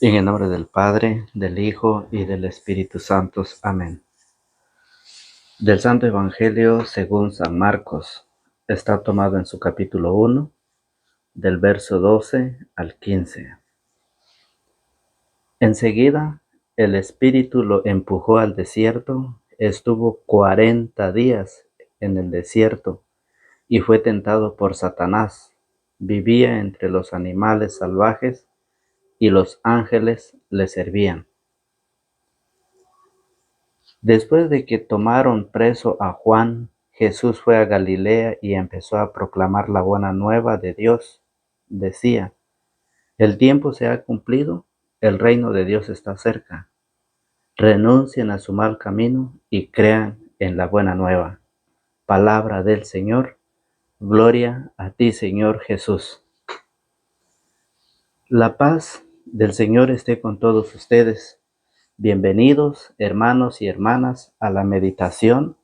En el nombre del Padre, del Hijo y del Espíritu Santo. Amén. Del Santo Evangelio según San Marcos. Está tomado en su capítulo 1, del verso 12 al 15. Enseguida, el Espíritu lo empujó al desierto. Estuvo 40 días en el desierto y fue tentado por Satanás. Vivía entre los animales salvajes y los ángeles le servían. Después de que tomaron preso a Juan, Jesús fue a Galilea y empezó a proclamar la buena nueva de Dios. Decía: el tiempo se ha cumplido, el reino de Dios está cerca. Renuncien a su mal camino y crean en la buena nueva. Palabra del Señor. Gloria a ti, Señor Jesús. La paz del Señor esté con todos ustedes. Bienvenidos, hermanos y hermanas, a la meditación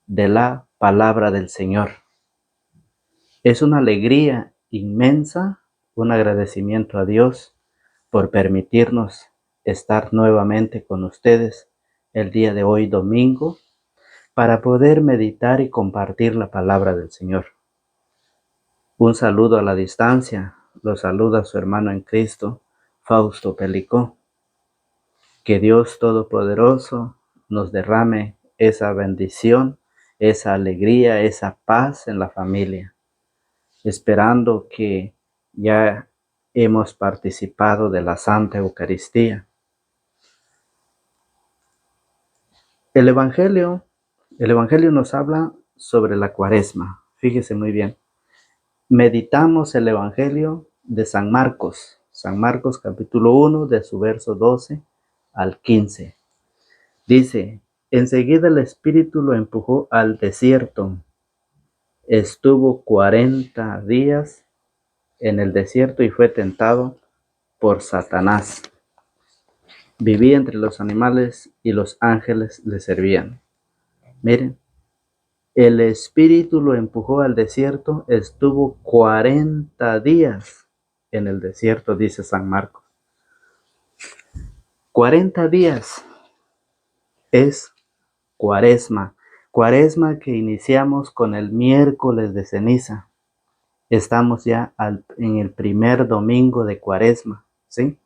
de la palabra del Señor. Es una alegría inmensa, un agradecimiento a Dios por permitirnos estar nuevamente con ustedes el día de hoy, domingo, para poder meditar y compartir la palabra del Señor. Un saludo a la distancia, lo saluda su hermano en Cristo, Fausto Pelicó. Que Dios Todopoderoso nos derrame esa bendición, esa alegría, esa paz en la familia, esperando que ya hemos participado de la Santa Eucaristía. El Evangelio nos habla sobre la Cuaresma. Fíjese muy bien. Meditamos el Evangelio de San Marcos capítulo 1, de su verso 12 al 15. Dice: enseguida el Espíritu lo empujó al desierto. Estuvo 40 días en el desierto y fue tentado por Satanás. Vivía entre los animales y los ángeles le servían. Miren, el Espíritu lo empujó al desierto, estuvo 40 días en el desierto, dice San Marcos. 40 días es Cuaresma. Cuaresma que iniciamos con el miércoles de ceniza. Estamos ya en el primer domingo de Cuaresma, ¿sí?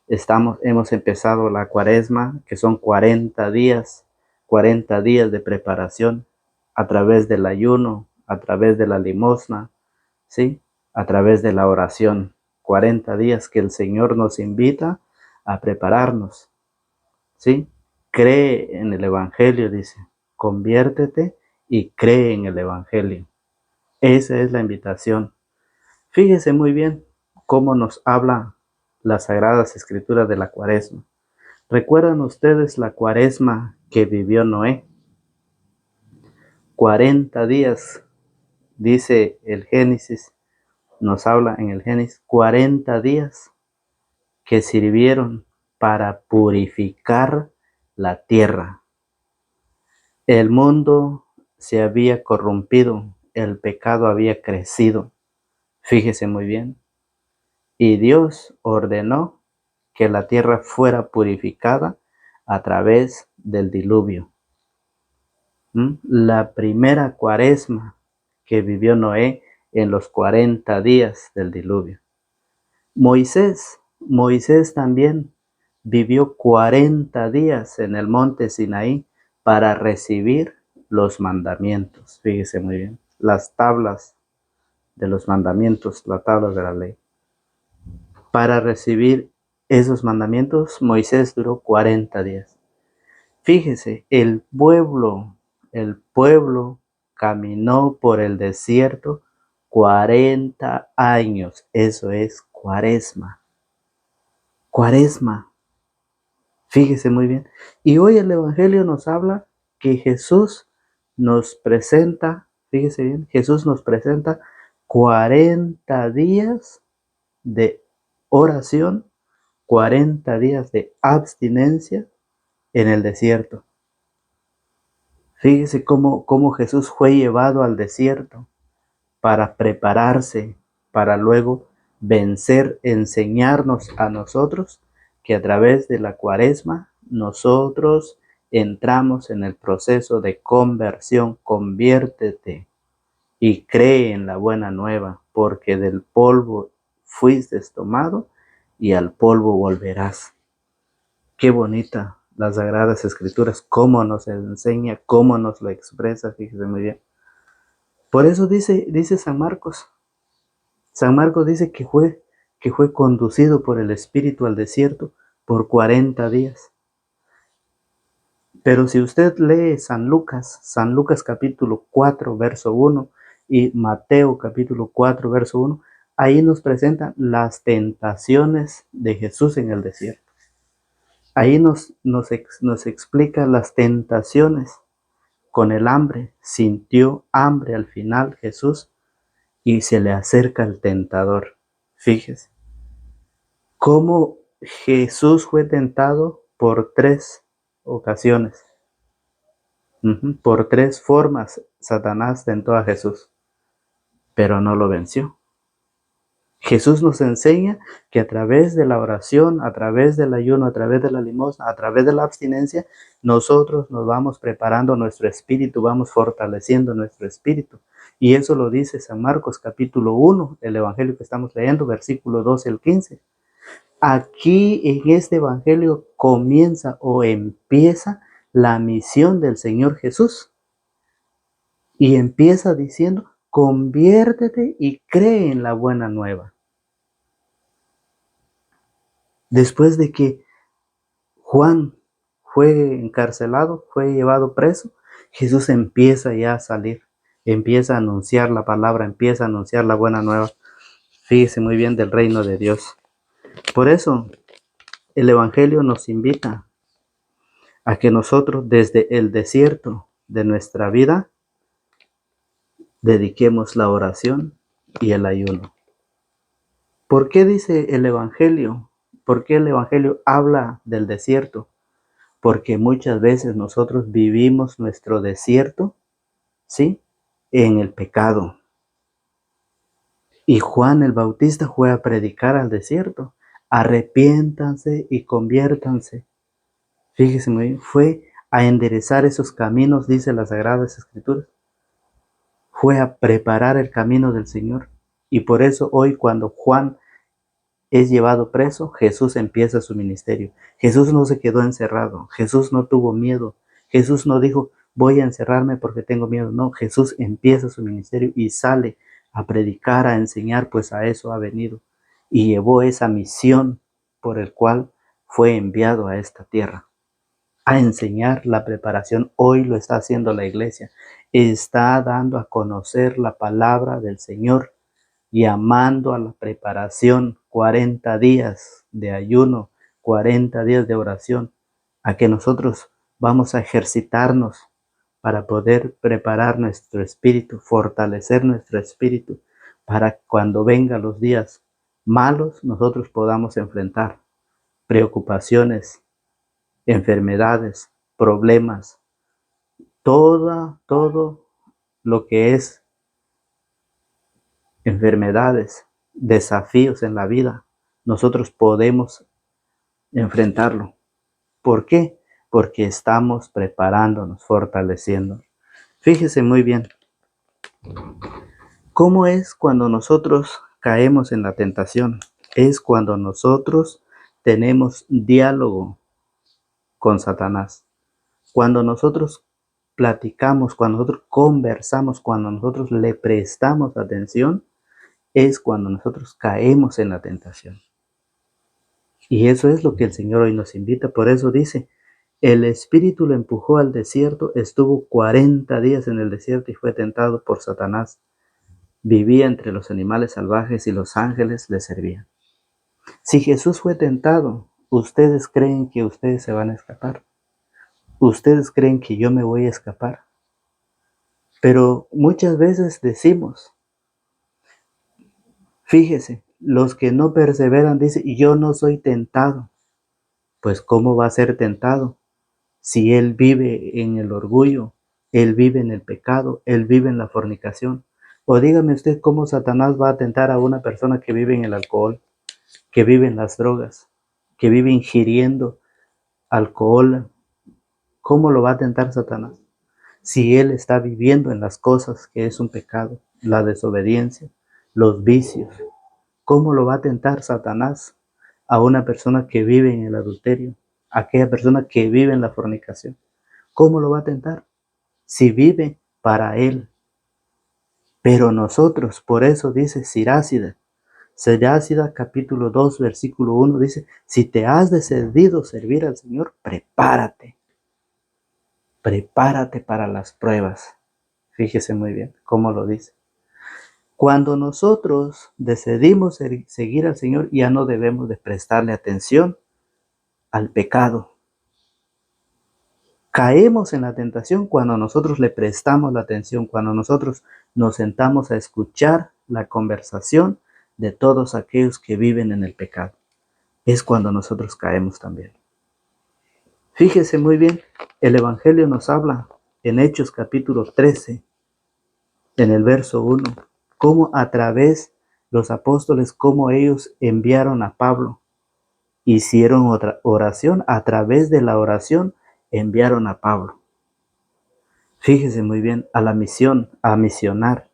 Hemos empezado la Cuaresma, que son 40 días de preparación a través del ayuno, a través de la limosna, ¿sí? A través de la oración. 40 días que el Señor nos invita a prepararnos, ¿sí? Cree en el Evangelio, dice. Conviértete y cree en el Evangelio. Esa es la invitación. Fíjese muy bien cómo nos habla las Sagradas Escrituras de la Cuaresma. ¿Recuerdan ustedes la Cuaresma que vivió Noé? 40 días, dice el Génesis, nos habla en el Génesis, 40 días que sirvieron para purificar la tierra. El mundo se había corrompido, el pecado había crecido. Fíjese muy bien. Y Dios ordenó que la tierra fuera purificada a través del diluvio. La primera Cuaresma que vivió Noé en los 40 días del diluvio. Moisés también vivió 40 días en el monte Sinaí para recibir los mandamientos. Fíjese muy bien, las tablas de los mandamientos, las tablas de la ley. Para recibir esos mandamientos, Moisés duró 40 días. Fíjese, el pueblo caminó por el desierto 40 años. Eso es Cuaresma. Cuaresma. Fíjese muy bien. Y hoy el Evangelio nos habla que Jesús nos presenta, fíjese bien, Jesús nos presenta 40 días de oración, 40 días de abstinencia en el desierto. Fíjese cómo Jesús fue llevado al desierto para prepararse, para luego vencer, enseñarnos a nosotros que a través de la Cuaresma nosotros entramos en el proceso de conversión. Conviértete y cree en la buena nueva, porque del polvo fuiste tomado y al polvo volverás. Qué bonita las Sagradas Escrituras, cómo nos enseña, cómo nos lo expresa, fíjese muy bien. Por eso dice San Marcos. San Marcos dice que fue conducido por el Espíritu al desierto por 40 días. Pero si usted lee San Lucas capítulo 4, verso 1 y Mateo capítulo 4, verso 1, ahí nos presentan las tentaciones de Jesús en el desierto. Ahí nos explica las tentaciones con el hambre. Sintió hambre al final Jesús y se le acerca el tentador. Fíjese cómo Jesús fue tentado por 3 ocasiones. Por 3 formas Satanás tentó a Jesús, pero no lo venció. Jesús nos enseña que a través de la oración, a través del ayuno, a través de la limosna, a través de la abstinencia, nosotros nos vamos preparando nuestro espíritu, vamos fortaleciendo nuestro espíritu. Y eso lo dice San Marcos capítulo 1, el evangelio que estamos leyendo, versículo 12 al 15. Aquí en este evangelio comienza o empieza la misión del Señor Jesús. Y empieza diciendo, conviértete y cree en la buena nueva. Después de que Juan fue encarcelado, fue llevado preso, Jesús empieza ya a salir, empieza a anunciar la palabra, empieza a anunciar la buena nueva. Fíjese muy bien del reino de Dios. Por eso el Evangelio nos invita a que nosotros desde el desierto de nuestra vida dediquemos la oración y el ayuno. ¿Por qué dice el Evangelio? ¿Por qué el Evangelio habla del desierto? Porque muchas veces nosotros vivimos nuestro desierto, ¿sí?, en el pecado. Y Juan el Bautista fue a predicar al desierto. Arrepiéntanse y conviértanse. Fíjese muy bien, fue a enderezar esos caminos, dice las Sagradas Escrituras. Fue a preparar el camino del Señor. Y por eso hoy cuando Juan es llevado preso, Jesús empieza su ministerio. Jesús no se quedó encerrado. Jesús no tuvo miedo. Jesús no dijo, voy a encerrarme porque tengo miedo. No, Jesús empieza su ministerio y sale a predicar, a enseñar, pues a eso ha venido. Y llevó esa misión por el cual fue enviado a esta tierra. A enseñar la preparación. Hoy lo está haciendo la iglesia. Está dando a conocer la palabra del Señor, llamando a la preparación, 40 días de ayuno, 40 días de oración, a que nosotros vamos a ejercitarnos para poder preparar nuestro espíritu, fortalecer nuestro espíritu, para cuando vengan los días malos nosotros podamos enfrentar preocupaciones, enfermedades, problemas, todo lo que es enfermedades, desafíos en la vida, nosotros podemos enfrentarlo. ¿Por qué? Porque estamos preparándonos, fortaleciendo. Fíjese muy bien, ¿cómo es cuando nosotros caemos en la tentación? Es cuando nosotros tenemos diálogo con Satanás. Cuando nosotros platicamos, cuando nosotros conversamos, cuando nosotros le prestamos atención, es cuando nosotros caemos en la tentación. Y eso es lo que el Señor hoy nos invita. Por eso dice, el Espíritu lo empujó al desierto, estuvo 40 días en el desierto y fue tentado por Satanás. Vivía entre los animales salvajes y los ángeles le servían. Si Jesús fue tentado, ¿ustedes creen que ustedes se van a escapar? ¿Ustedes creen que yo me voy a escapar? Pero muchas veces decimos, fíjese, los que no perseveran dicen, yo no soy tentado. Pues ¿cómo va a ser tentado? Si él vive en el orgullo, él vive en el pecado, él vive en la fornicación. O dígame usted cómo Satanás va a tentar a una persona que vive en el alcohol, que vive en las drogas, que vive ingiriendo alcohol, ¿cómo lo va a tentar Satanás? Si él está viviendo en las cosas que es un pecado, la desobediencia, los vicios, ¿cómo lo va a tentar Satanás a una persona que vive en el adulterio, a aquella persona que vive en la fornicación? ¿Cómo lo va a tentar? Si vive para él. Pero nosotros, por eso dice Sirácida capítulo 2, versículo 1, dice, si te has decidido servir al Señor, prepárate para las pruebas. Fíjese muy bien cómo lo dice. Cuando nosotros decidimos seguir al Señor, ya no debemos de prestarle atención al pecado. Caemos en la tentación cuando nosotros le prestamos la atención, cuando nosotros nos sentamos a escuchar la conversación de todos aquellos que viven en el pecado. Es cuando nosotros caemos también. Fíjese muy bien, el Evangelio nos habla en Hechos capítulo 13, en el verso 1, cómo a través los apóstoles, cómo ellos enviaron a Pablo, hicieron otra oración, a través de la oración enviaron a Pablo. Fíjese muy bien, a la misión, a misionar.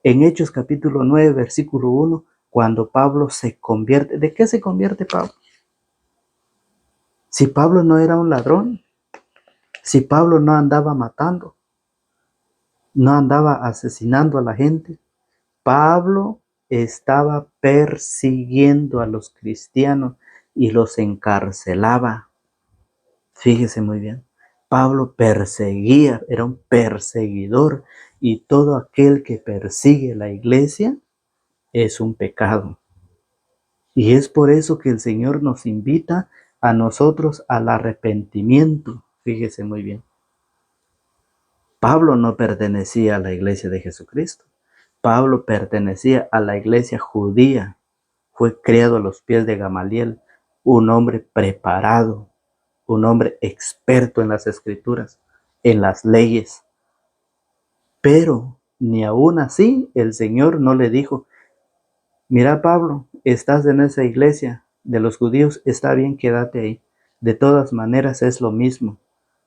En Hechos capítulo 9, versículo 1, cuando Pablo se convierte, ¿de qué se convierte Pablo? Si Pablo no era un ladrón, si Pablo no andaba matando, no andaba asesinando a la gente, Pablo estaba persiguiendo a los cristianos y los encarcelaba. Fíjese muy bien, Pablo perseguía, era un perseguidor, y todo aquel que persigue la iglesia es un pecado. Y es por eso que el Señor nos invita a nosotros al arrepentimiento. Fíjese muy bien. Pablo no pertenecía a la iglesia de Jesucristo. Pablo pertenecía a la iglesia judía. Fue criado a los pies de Gamaliel, un hombre preparado, un hombre experto en las escrituras, en las leyes. Pero ni aún así el Señor no le dijo, mira Pablo, estás en esa iglesia de los judíos, está bien, quédate ahí. De todas maneras es lo mismo.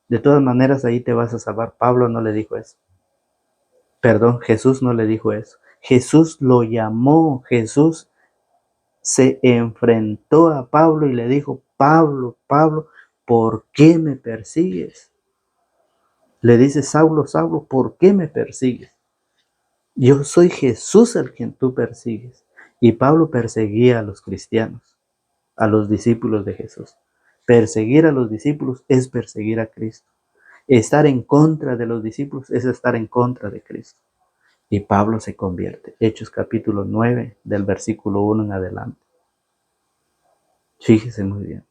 De todas maneras ahí te vas a salvar. Pablo no le dijo eso. Perdón, Jesús no le dijo eso. Jesús lo llamó, Jesús se enfrentó a Pablo y le dijo, Pablo, Pablo, ¿por qué me persigues? Le dice, Saulo, Saulo, ¿por qué me persigues? Yo soy Jesús al quien tú persigues. Y Pablo perseguía a los cristianos, a los discípulos de Jesús. Perseguir a los discípulos es perseguir a Cristo. Estar en contra de los discípulos es estar en contra de Cristo. Y Pablo se convierte. Hechos capítulo 9, del versículo 1 en adelante. Fíjese muy bien.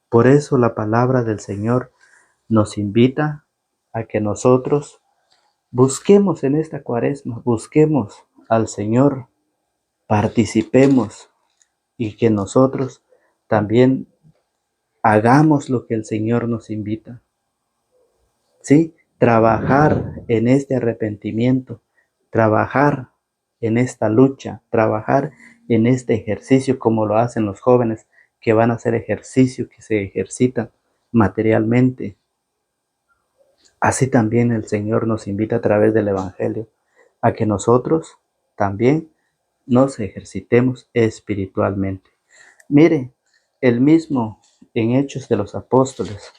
Por eso la palabra del Señor nos invita a que nosotros busquemos en esta cuaresma, busquemos al Señor, participemos y que nosotros también hagamos lo que el Señor nos invita. ¿Sí? Trabajar en este arrepentimiento, trabajar en esta lucha, trabajar en este ejercicio como lo hacen los jóvenes que van a hacer ejercicio, que se ejercitan materialmente. Así también el Señor nos invita a través del Evangelio a que nosotros también nos ejercitemos espiritualmente. Mire, el mismo en Hechos de los Apóstoles,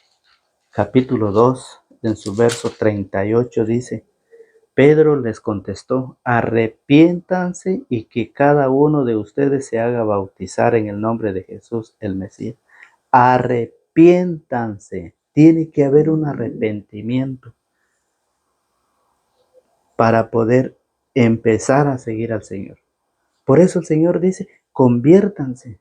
capítulo 2, en su verso 38 dice, Pedro les contestó, arrepiéntanse y que cada uno de ustedes se haga bautizar en el nombre de Jesús el Mesías. Arrepiéntanse, tiene que haber un arrepentimiento para poder empezar a seguir al Señor. Por eso el Señor dice, conviértanse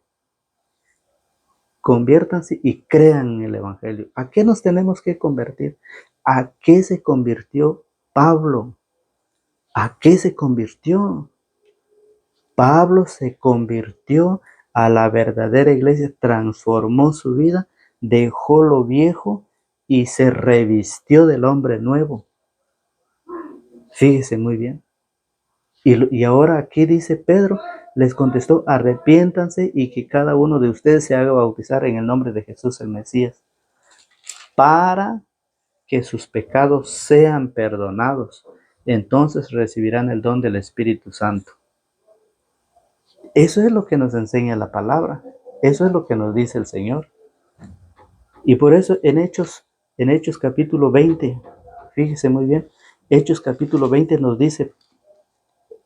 y crean en el Evangelio. ¿A qué nos tenemos que convertir? ¿A qué se convirtió Pablo? ¿A qué se convirtió? Pablo se convirtió a la verdadera iglesia, transformó su vida, dejó lo viejo y se revistió del hombre nuevo. Fíjese muy bien. Y ahora aquí dice Pedro, les contestó, arrepiéntanse y que cada uno de ustedes se haga bautizar en el nombre de Jesús el Mesías, para que sus pecados sean perdonados. Entonces recibirán el don del Espíritu Santo. Eso es lo que nos enseña la palabra. Eso es lo que nos dice el Señor. Y por eso en Hechos capítulo 20, fíjese muy bien, Hechos capítulo 20 nos dice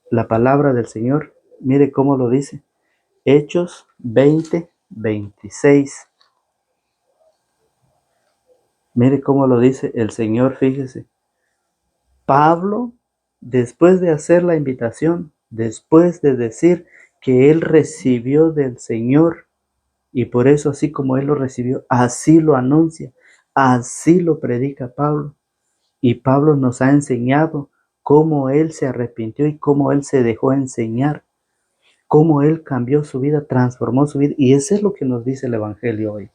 la palabra del Señor. Mire cómo lo dice. Hechos 20, 26. Mire cómo lo dice el Señor, fíjese. Pablo, después de hacer la invitación, después de decir que él recibió del Señor, y por eso así como él lo recibió, así lo anuncia, así lo predica Pablo. Y Pablo nos ha enseñado cómo él se arrepintió y cómo él se dejó enseñar, cómo él cambió su vida, transformó su vida. Y eso es lo que nos dice el Evangelio hoy.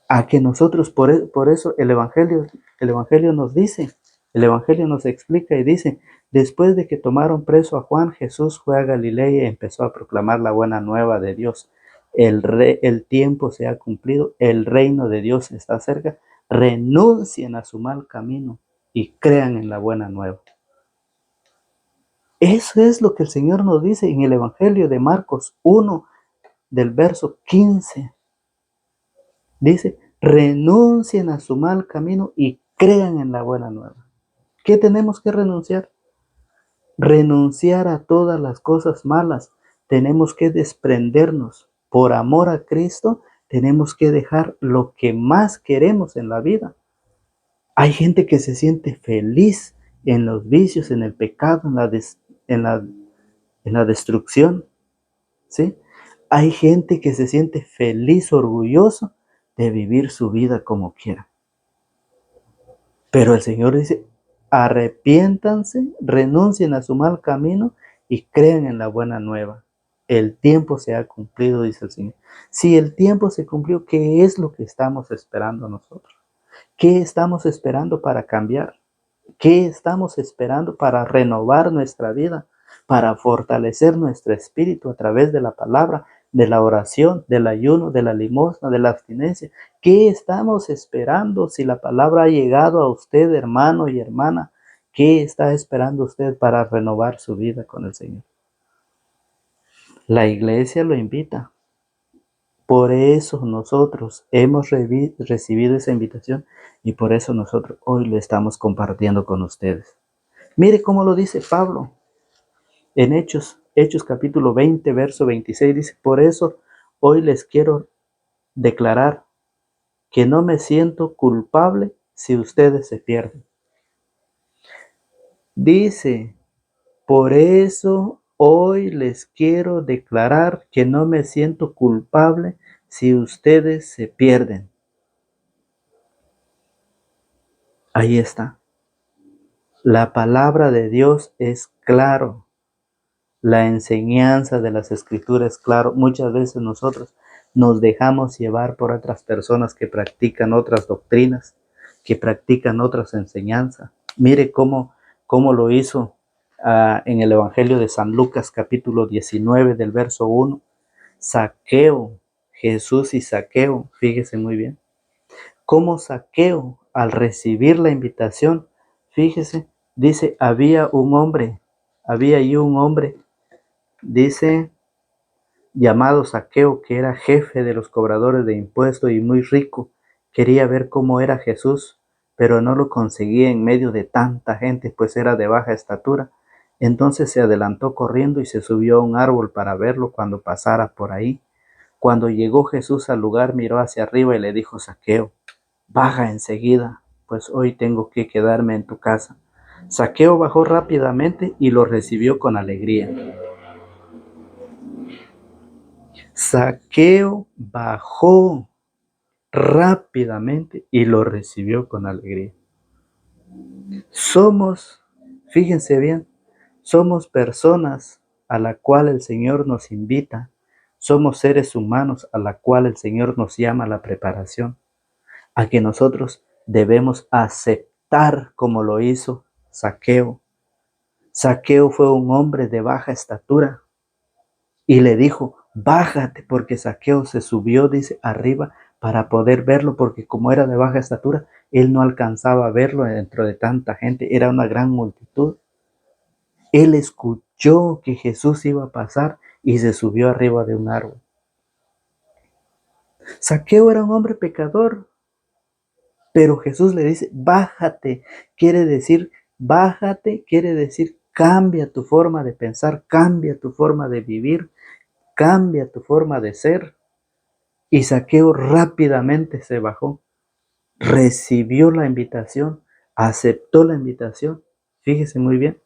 A que nosotros, por eso el Evangelio nos dice, el Evangelio nos explica y dice, después de que tomaron preso a Juan, Jesús fue a Galilea y empezó a proclamar la buena nueva de Dios. El tiempo se ha cumplido, el reino de Dios está cerca. Renuncien a su mal camino y crean en la buena nueva. Eso es lo que el Señor nos dice en el Evangelio de Marcos 1, del verso 15. Dice, renuncien a su mal camino y crean en la buena nueva. ¿Qué tenemos que renunciar? Renunciar a todas las cosas malas. Tenemos que desprendernos. Por amor a Cristo, tenemos que dejar lo que más queremos en la vida. Hay gente que se siente feliz en los vicios, en el pecado, en la destrucción, ¿sí? Hay gente que se siente feliz, orgulloso de vivir su vida como quiera. Pero el Señor dice, arrepiéntanse, renuncien a su mal camino y crean en la buena nueva. El tiempo se ha cumplido, dice el Señor. Si el tiempo se cumplió, ¿qué es lo que estamos esperando nosotros? ¿Qué estamos esperando para cambiar? ¿Qué estamos esperando para renovar nuestra vida? Para fortalecer nuestro espíritu a través de la palabra, de la oración, del ayuno, de la limosna, de la abstinencia. ¿Qué estamos esperando si la palabra ha llegado a usted, hermano y hermana? ¿Qué está esperando usted para renovar su vida con el Señor? La iglesia lo invita. Por eso nosotros hemos recibido esa invitación y por eso nosotros hoy lo estamos compartiendo con ustedes. Mire cómo lo dice Pablo en Hechos capítulo 20, verso 26, dice, por eso hoy les quiero declarar que no me siento culpable si ustedes se pierden. Dice, por eso hoy les quiero declarar que no me siento culpable si ustedes se pierden. Ahí está. La palabra de Dios es claro. La enseñanza de las escrituras, claro, muchas veces nosotros nos dejamos llevar por otras personas que practican otras doctrinas, que practican otras enseñanzas. Mire cómo lo hizo en el Evangelio de San Lucas, capítulo 19, del verso 1. Zaqueo, Jesús y Zaqueo, fíjese muy bien. Cómo Zaqueo, al recibir la invitación, fíjese, dice, había allí un hombre, dice, llamado Zaqueo, que era jefe de los cobradores de impuestos y muy rico. Quería ver cómo era Jesús, pero no lo conseguía en medio de tanta gente, pues era de baja estatura. Entonces se adelantó corriendo y se subió a un árbol para verlo cuando pasara por ahí. Cuando llegó Jesús al lugar, miró hacia arriba y le dijo, Zaqueo, baja enseguida, pues hoy tengo que quedarme en tu casa. Zaqueo bajó rápidamente y lo recibió con alegría. Zaqueo bajó rápidamente y lo recibió con alegría. Fíjense bien, somos personas a la cual el Señor nos invita. Somos seres humanos a la cual el Señor nos llama a la preparación, a que nosotros debemos aceptar como lo hizo Zaqueo. Zaqueo fue un hombre de baja estatura y le dijo, bájate, porque Zaqueo se subió, dice, arriba para poder verlo, porque como era de baja estatura, él no alcanzaba a verlo dentro de tanta gente, era una gran multitud. Él escuchó que Jesús iba a pasar y se subió arriba de un árbol. Zaqueo era un hombre pecador, pero Jesús le dice, bájate, quiere decir, cambia tu forma de pensar, cambia tu forma de vivir, cambia tu forma de ser. Y Zaqueo rápidamente se bajó, recibió la invitación, aceptó la invitación, fíjese muy bien.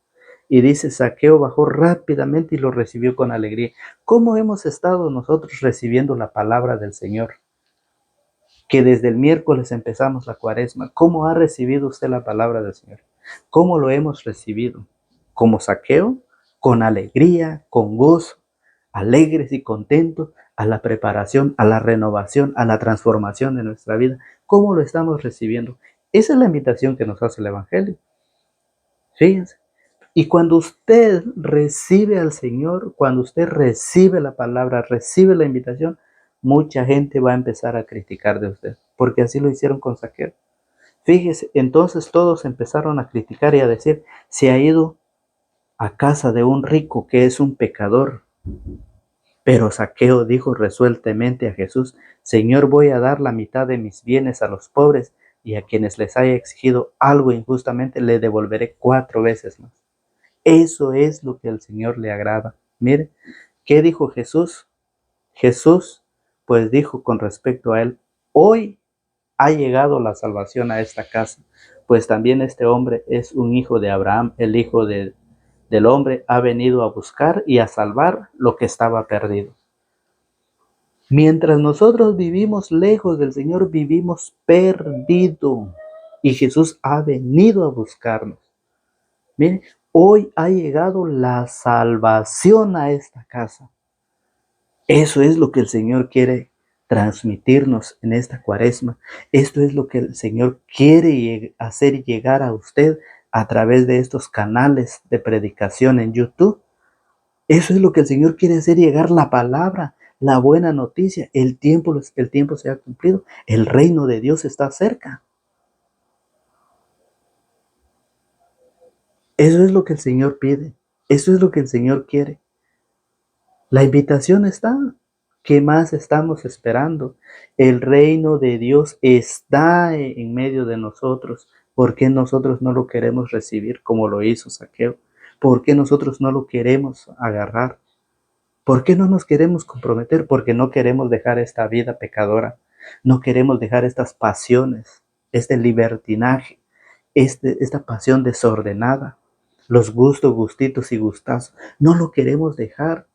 Y dice, Zaqueo bajó rápidamente y lo recibió con alegría. ¿Cómo hemos estado nosotros recibiendo la palabra del Señor? Que desde el miércoles empezamos la cuaresma. ¿Cómo ha recibido usted la palabra del Señor? ¿Cómo lo hemos recibido? ¿Como Zaqueo? Con alegría, con gozo, alegres y contentos a la preparación, a la renovación, a la transformación de nuestra vida. ¿Cómo lo estamos recibiendo? Esa es la invitación que nos hace el Evangelio. Fíjense. Y cuando usted recibe al Señor, cuando usted recibe la palabra, recibe la invitación, mucha gente va a empezar a criticar de usted, porque así lo hicieron con Zaqueo. Fíjese, entonces todos empezaron a criticar y a decir, se ha ido a casa de un rico que es un pecador. Pero Zaqueo dijo resueltamente a Jesús, Señor, voy a dar la mitad de mis bienes a los pobres, y a quienes les haya exigido algo injustamente le devolveré 4 veces más. Eso es lo que al Señor le agrada. Mire, ¿qué dijo Jesús? Jesús, pues dijo con respecto a él, hoy ha llegado la salvación a esta casa, pues también este hombre es un hijo de Abraham, el hijo del hombre ha venido a buscar y a salvar lo que estaba perdido. Mientras nosotros vivimos lejos del Señor, vivimos perdido. Y Jesús ha venido a buscarnos. Miren, hoy ha llegado la salvación a esta casa. Eso es lo que el Señor quiere transmitirnos en esta cuaresma. Esto es lo que el Señor quiere hacer llegar a usted a través de estos canales de predicación en YouTube. Eso es lo que el Señor quiere hacer llegar, la palabra, la buena noticia. El tiempo se ha cumplido. El reino de Dios está cerca. Eso es lo que el Señor pide. Eso es lo que el Señor quiere. La invitación está. ¿Qué más estamos esperando? El reino de Dios está en medio de nosotros. ¿Por qué nosotros no lo queremos recibir como lo hizo Zaqueo? ¿Por qué nosotros no lo queremos agarrar? ¿Por qué no nos queremos comprometer? Porque no queremos dejar esta vida pecadora. No queremos dejar estas pasiones, este libertinaje, esta pasión desordenada, los gustos, gustitos y gustazos. No lo queremos dejar.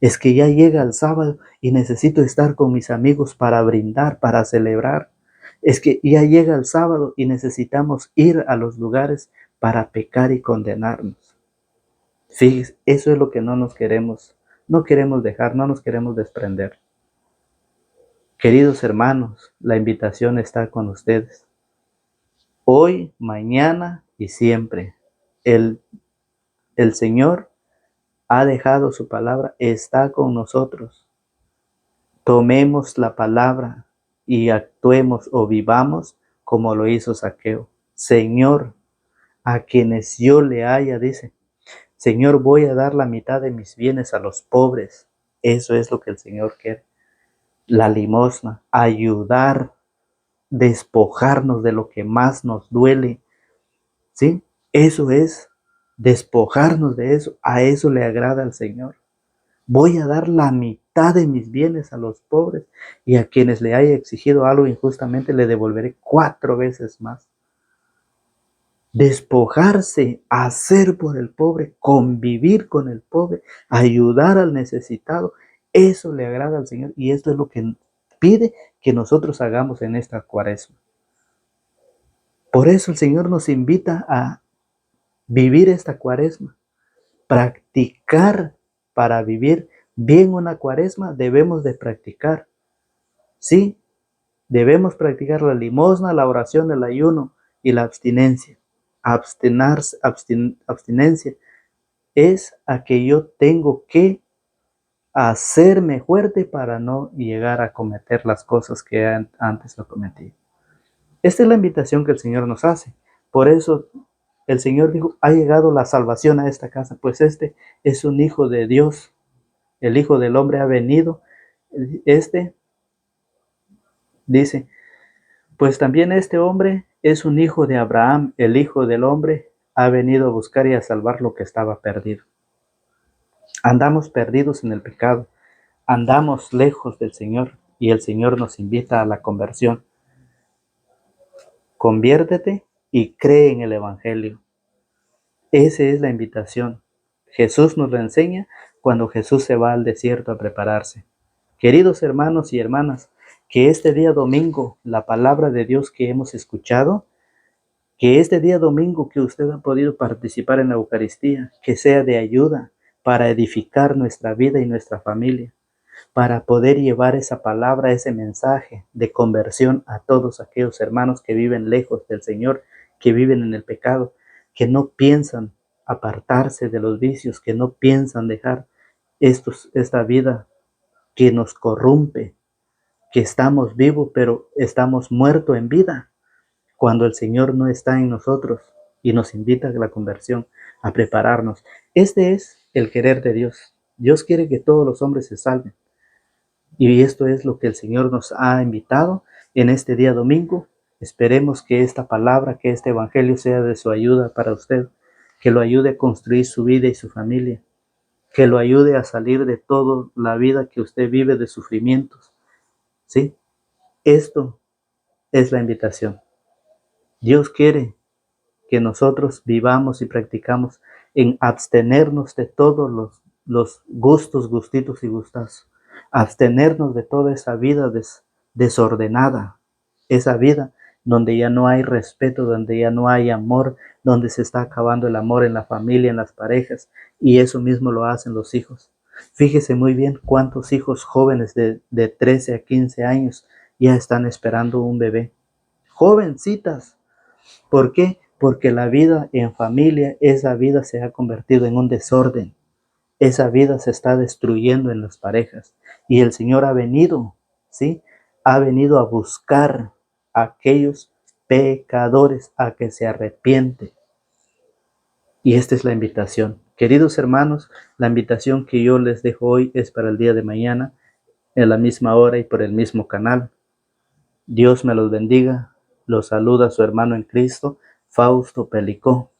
Es que ya llega el sábado y necesito estar con mis amigos para brindar, para celebrar. Es que ya llega el sábado y necesitamos ir a los lugares para pecar y condenarnos. Fíjense, eso es lo que no queremos dejar, no nos queremos desprender. Queridos hermanos, la invitación está con ustedes. Hoy, mañana y siempre. El Señor ha dejado su palabra, está con nosotros. Tomemos la palabra y actuemos o vivamos como lo hizo Zaqueo. Señor, a quienes yo le haya, dice, Señor, voy a dar la mitad de mis bienes a los pobres. Eso es lo que el Señor quiere. La limosna, ayudar, despojarnos de lo que más nos duele. ¿Sí? Eso es, despojarnos de eso. A eso le agrada al Señor. Voy a dar la mitad de mis bienes a los pobres y a quienes le haya exigido algo injustamente le devolveré 4 veces más. Despojarse, hacer por el pobre, convivir con el pobre, ayudar al necesitado, eso le agrada al Señor y esto es lo que pide que nosotros hagamos en esta cuaresma. Por eso el Señor nos invita a vivir esta cuaresma, practicar para vivir bien una cuaresma, debemos de practicar, sí, debemos practicar la limosna, la oración, el ayuno y la abstinencia. Abstenencia, es a que yo tengo que hacerme fuerte para no llegar a cometer las cosas que antes lo cometí. Esta es la invitación que el Señor nos hace. Por eso el Señor dijo, ha llegado la salvación a esta casa, pues este es un hijo de Dios. El Hijo del Hombre ha venido. Este dice, pues también este hombre es un hijo de Abraham. El Hijo del Hombre ha venido a buscar y a salvar lo que estaba perdido. Andamos perdidos en el pecado. Andamos lejos del Señor y el Señor nos invita a la conversión. Conviértete y cree en el Evangelio. Esa es la invitación. Jesús nos lo enseña cuando Jesús se va al desierto a prepararse. Queridos hermanos y hermanas, que este día domingo, la palabra de Dios que hemos escuchado, que este día domingo que usted ha podido participar en la Eucaristía, que sea de ayuda para edificar nuestra vida y nuestra familia, para poder llevar esa palabra, ese mensaje de conversión a todos aquellos hermanos que viven lejos del Señor, que viven en el pecado, que no piensan apartarse de los vicios, que no piensan dejar esta vida que nos corrompe, que estamos vivos, pero estamos muertos en vida, cuando el Señor no está en nosotros y nos invita a la conversión, a prepararnos. Este es el querer de Dios. Dios quiere que todos los hombres se salven. Y esto es lo que el Señor nos ha invitado en este día domingo. Esperemos que esta palabra, que este evangelio sea de su ayuda para usted, que lo ayude a construir su vida y su familia, que lo ayude a salir de toda la vida que usted vive de sufrimientos. ¿Sí? Esto es la invitación. Dios quiere que nosotros vivamos y practicamos en abstenernos de todos los gustos, gustitos y gustazos. Abstenernos de toda esa vida desordenada, esa vida donde ya no hay respeto, donde ya no hay amor, donde se está acabando el amor en la familia, en las parejas, y eso mismo lo hacen los hijos. Fíjese muy bien cuántos hijos jóvenes de 13 a 15 años ya están esperando un bebé. Jovencitas. ¿Por qué? Porque la vida en familia, esa vida se ha convertido en un desorden. Esa vida se está destruyendo en las parejas. Y el Señor ha venido, ¿sí? Ha venido a buscar a aquellos pecadores a que se arrepienten. Y esta es la invitación. Queridos hermanos, la invitación que yo les dejo hoy es para el día de mañana, en la misma hora y por el mismo canal. Dios me los bendiga. Los saluda su hermano en Cristo, Fausto Pelicó.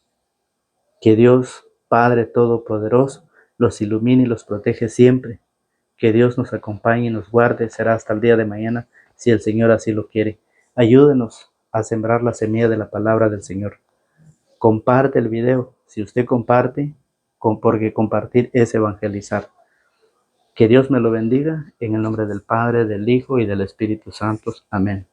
Que Dios, Padre Todopoderoso, los ilumine y los protege siempre. Que Dios nos acompañe y nos guarde. Será hasta el día de mañana, si el Señor así lo quiere. Ayúdenos a sembrar la semilla de la palabra del Señor. Comparte el video. Si usted comparte, porque compartir es evangelizar. Que Dios me lo bendiga, en el nombre del Padre, del Hijo y del Espíritu Santo. Amén.